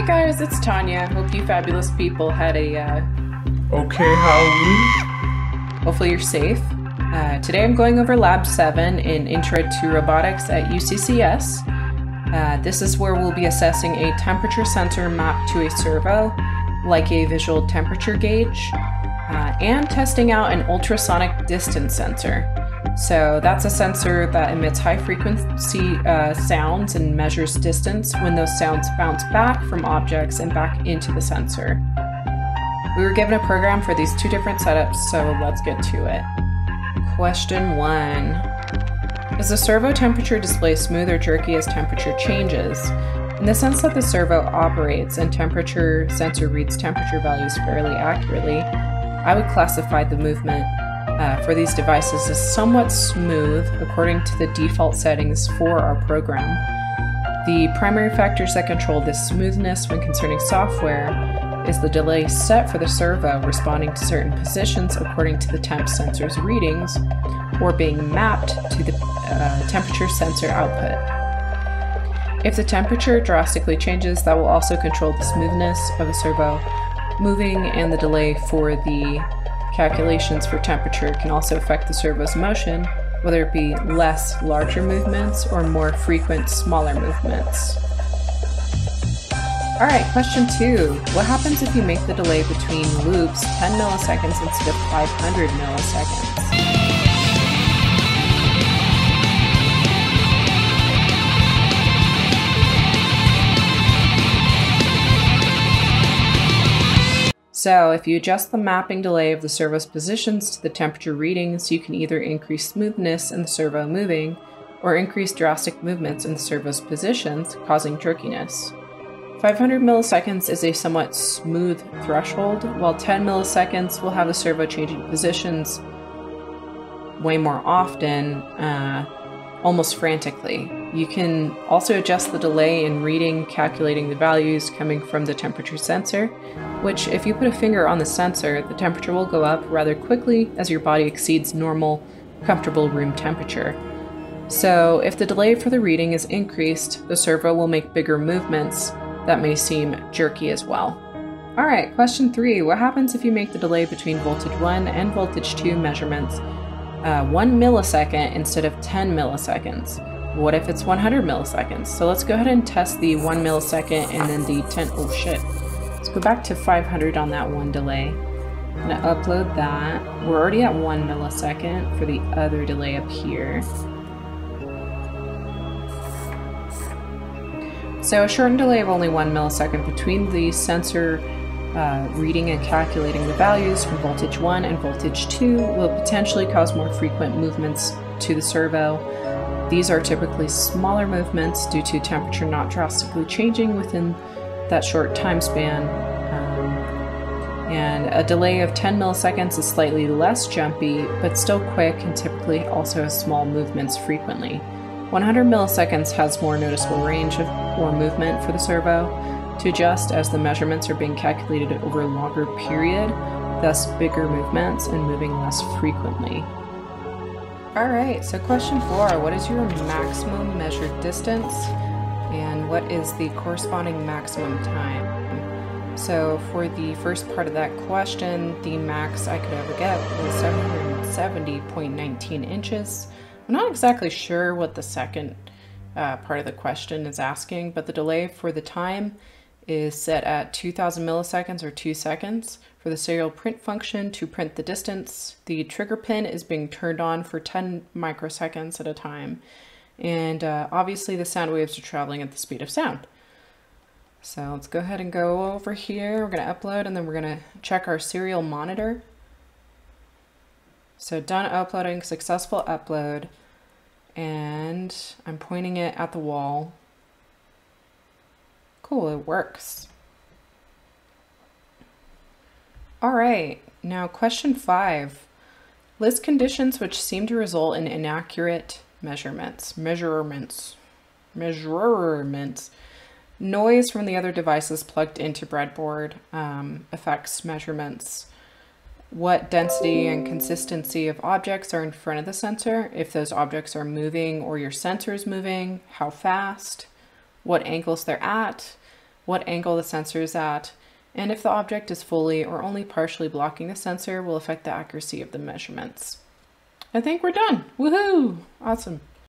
Hey guys, it's Tanya. Hope you fabulous people had a Okay, Halloween. hopefully you're safe. Today I'm going over Lab 7 in Intro to Robotics at UCCS. This is where we'll be assessing a temperature sensor mapped to a servo, like a visual temperature gauge, and testing out an ultrasonic distance sensor. So that's a sensor that emits high frequency sounds and measures distance when those sounds bounce back from objects and back into the sensor. We were given a program for these two different setups, so let's get to it. Question 1. Is the servo temperature display smooth or jerky as temperature changes? In the sense that the servo operates and temperature sensor reads temperature values fairly accurately, I would classify the movement for these devices as somewhat smooth according to the default settings for our program. The primary factors that control this smoothness when concerning software is the delay set for the servo responding to certain positions according to the temp sensor's readings, or being mapped to the temperature sensor output. If the temperature drastically changes, that will also control the smoothness of the servo moving, and the delay for the calculations for temperature can also affect the servo's motion, whether it be less larger movements or more frequent smaller movements. Alright, question 2. What happens if you make the delay between loops 10 milliseconds instead of 500 milliseconds? So if you adjust the mapping delay of the servo's positions to the temperature readings, you can either increase smoothness in the servo moving, or increase drastic movements in the servo's positions, causing jerkiness. 500 milliseconds is a somewhat smooth threshold, while 10 milliseconds will have the servo changing positions way more often, almost frantically. You can also adjust the delay in reading, calculating the values coming from the temperature sensor, which if you put a finger on the sensor, the temperature will go up rather quickly as your body exceeds normal, comfortable room temperature. So if the delay for the reading is increased, the servo will make bigger movements that may seem jerky as well. Alright, question 3. What happens if you make the delay between voltage 1 and voltage 2 measurements 1 millisecond instead of 10 milliseconds? What if it's 100 milliseconds? So let's go ahead and test the 1 millisecond and then the 10, oh shit. Let's go back to 500 on that one delay. I'm gonna upload that. We're already at 1 millisecond for the other delay up here. So a shortened delay of only 1 millisecond between the sensor reading and calculating the values from voltage 1 and voltage 2 will potentially cause more frequent movements to the servo. These are typically smaller movements due to temperature not drastically changing within that short time span. And a delay of 10 milliseconds is slightly less jumpy, but still quick and typically also has small movements frequently. 100 milliseconds has more noticeable range or movement for the servo to adjust as the measurements are being calculated over a longer period, thus bigger movements and moving less frequently. Alright, so question 4, what is your maximum measured distance and what is the corresponding maximum time? So for the first part of that question, the max I could ever get was 770.19 inches. I'm not exactly sure what the second part of the question is asking, but the delay for the time is set at 2000 milliseconds or 2 seconds. For the serial print function to print the distance, the trigger pin is being turned on for 10 microseconds at a time. And obviously the sound waves are traveling at the speed of sound. So let's go ahead and go over here. We're going to upload and then we're going to check our serial monitor. So done uploading, successful upload. And I'm pointing it at the wall. Cool, it works. All right, now question 5. List conditions which seem to result in inaccurate measurements. Measurements. Noise from the other devices plugged into breadboard affects measurements. What density and consistency of objects are in front of the sensor, if those objects are moving or your sensor is moving, how fast, what angles they're at, what angle the sensor is at, and if the object is fully or only partially blocking the sensor will affect the accuracy of the measurements. I think we're done. Woohoo! Awesome.